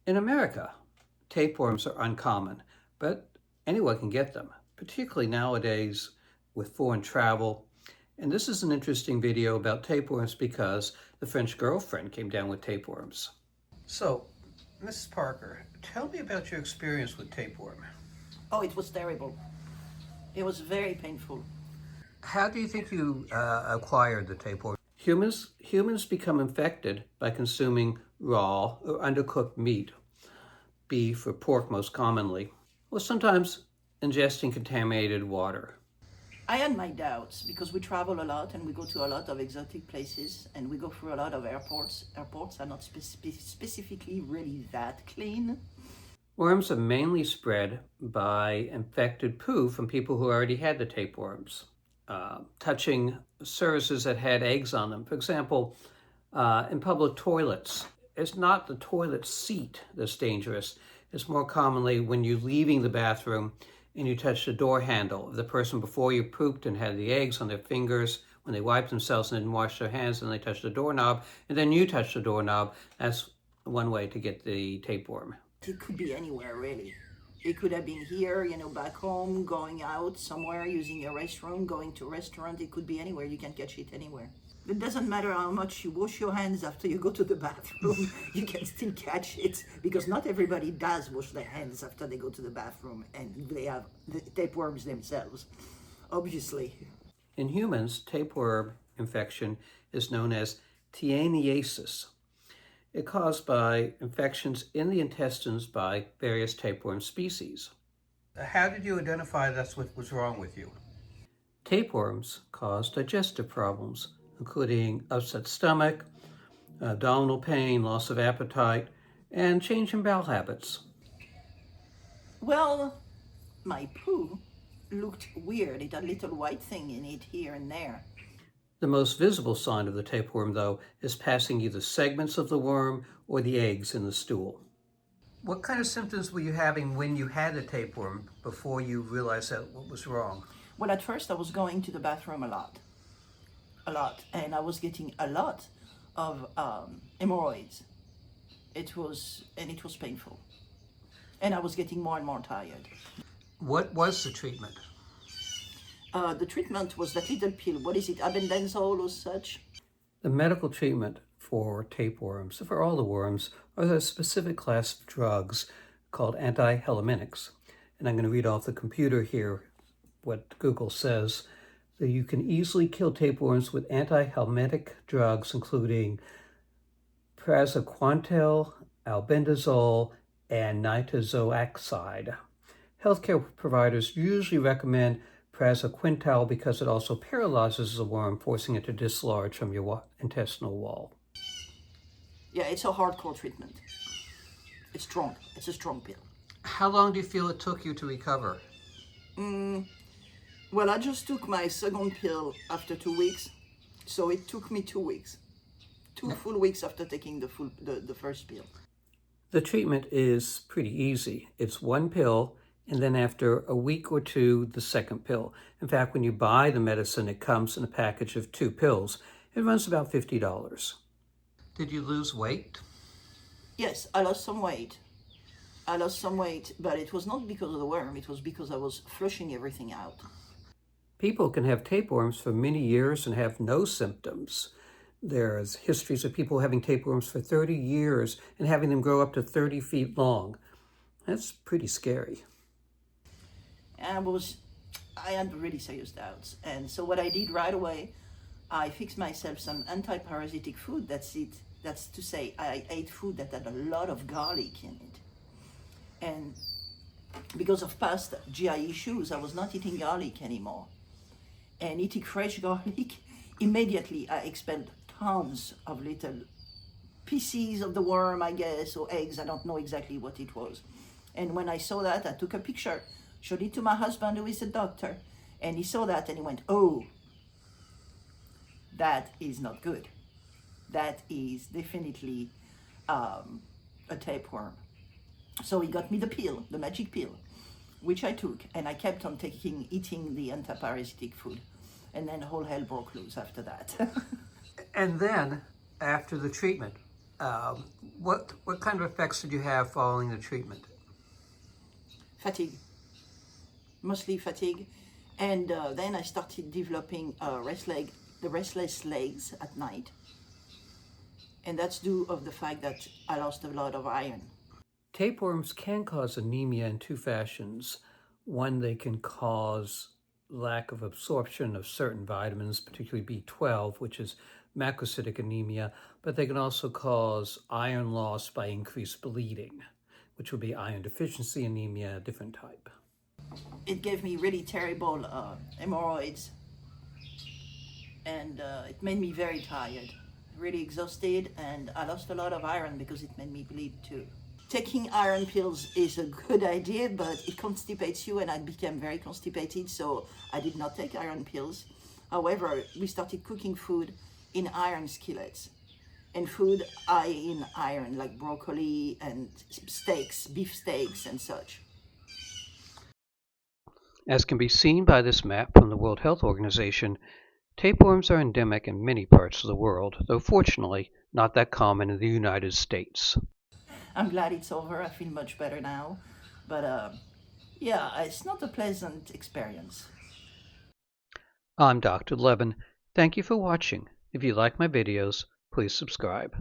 In America, tapeworms are uncommon, but anyone can get them, particularly nowadays with foreign travel. And this is an interesting video about tapeworms because the French girlfriend came down with tapeworms. So, Mrs. Parker, tell me about your experience with tapeworm. Oh, it was terrible. It was very painful. How do you think you acquired the tapeworm? Humans become infected by consuming raw or undercooked meat, beef or pork most commonly, or sometimes ingesting contaminated water. I had my doubts because we travel a lot and we go to a lot of exotic places and we go through a lot of airports. Airports are not specifically really that clean. Worms are mainly spread by infected poo from people who already had the tapeworms, touching surfaces that had eggs on them. For example, in public toilets, it's not the toilet seat that's dangerous. It's more commonly when you're leaving the bathroom and you touch the door handle of the person before you pooped and had the eggs on their fingers, when they wiped themselves and didn't wash their hands and they touched the doorknob, and then you touch the doorknob. That's one way to get the tapeworm. It could be anywhere, really. It could have been here, back home, going out somewhere, using a restroom, going to a restaurant. It could be anywhere. You can catch it anywhere. It doesn't matter how much you wash your hands after you go to the bathroom, you can still catch it because not everybody does wash their hands after they go to the bathroom and they have the tapeworms themselves, obviously. In humans, tapeworm infection is known as teaniasis. It's caused by infections in the intestines by various tapeworm species. How did you identify that's what was wrong with you? Tapeworms cause digestive problems, including upset stomach, abdominal pain, loss of appetite, and change in bowel habits. Well, my poo looked weird. It had a little white thing in it here and there. The most visible sign of the tapeworm, though, is passing either segments of the worm or the eggs in the stool. What kind of symptoms were you having when you had the tapeworm before you realized that what was wrong? Well, at first I was going to the bathroom a lot, and I was getting a lot of hemorrhoids. It was painful, and I was getting more and more tired. What was the treatment? The treatment was that little pill. What is it, albendazole or such? The medical treatment for tapeworms, for all the worms, are a specific class of drugs called antihelmintics. And I'm going to read off the computer here what Google says, that you can easily kill tapeworms with antihelmintic drugs, including praziquantel, albendazole, and nitazoxide. Healthcare providers usually recommend praziquantel because it also paralyzes the worm, forcing it to dislodge from your intestinal wall. Yeah, it's a hardcore treatment. It's strong. It's a strong pill. How long do you feel it took you to recover? Well, I just took my second pill after 2 weeks, so it took me 2 weeks. Two full weeks after taking the first pill. The treatment is pretty easy. It's one pill, and then after a week or two, the second pill. In fact, when you buy the medicine, it comes in a package of 2 pills. It runs about $50. Did you lose weight? Yes, I lost some weight. But it was not because of the worm. It was because I was flushing everything out. People can have tapeworms for many years and have no symptoms. There's histories of people having tapeworms for 30 years and having them grow up to 30 feet long. That's pretty scary. And I had really serious doubts. And so what I did right away, I fixed myself some anti-parasitic food. That's it. That's to say, I ate food that had a lot of garlic in it. And because of past GI issues, I was not eating garlic anymore. And eating fresh garlic, immediately I expelled tons of little pieces of the worm, I guess, or eggs. I don't know exactly what it was. And when I saw that, I took a picture, showed it to my husband, who is a doctor, and he saw that and he went, "Oh, that is not good. That is definitely a tapeworm." So he got me the pill, the magic pill, which I took, and I kept on eating the antiparasitic food. And then whole hell broke loose after that. And then, after the treatment, Um, what kind of effects did you have following the treatment? Fatigue, mostly fatigue. And then I started developing the restless legs at night. And that's due of the fact that I lost a lot of iron. Tapeworms can cause anemia in two fashions. One, they can cause lack of absorption of certain vitamins, particularly B12, which is macrocytic anemia, but they can also cause iron loss by increased bleeding, which would be iron deficiency anemia, a different type. It gave me really terrible hemorrhoids, and it made me very tired, really exhausted, and I lost a lot of iron because it made me bleed too. Taking iron pills is a good idea, but it constipates you, and I became very constipated, so I did not take iron pills. However, we started cooking food in iron skillets, and food high in iron, like broccoli and steaks, beef steaks, and such. As can be seen by this map from the World Health Organization, tapeworms are endemic in many parts of the world, though fortunately not that common in the United States. I'm glad it's over. I feel much better now. But yeah, it's not a pleasant experience. I'm Dr. Levin. Thank you for watching. If you like my videos, please subscribe.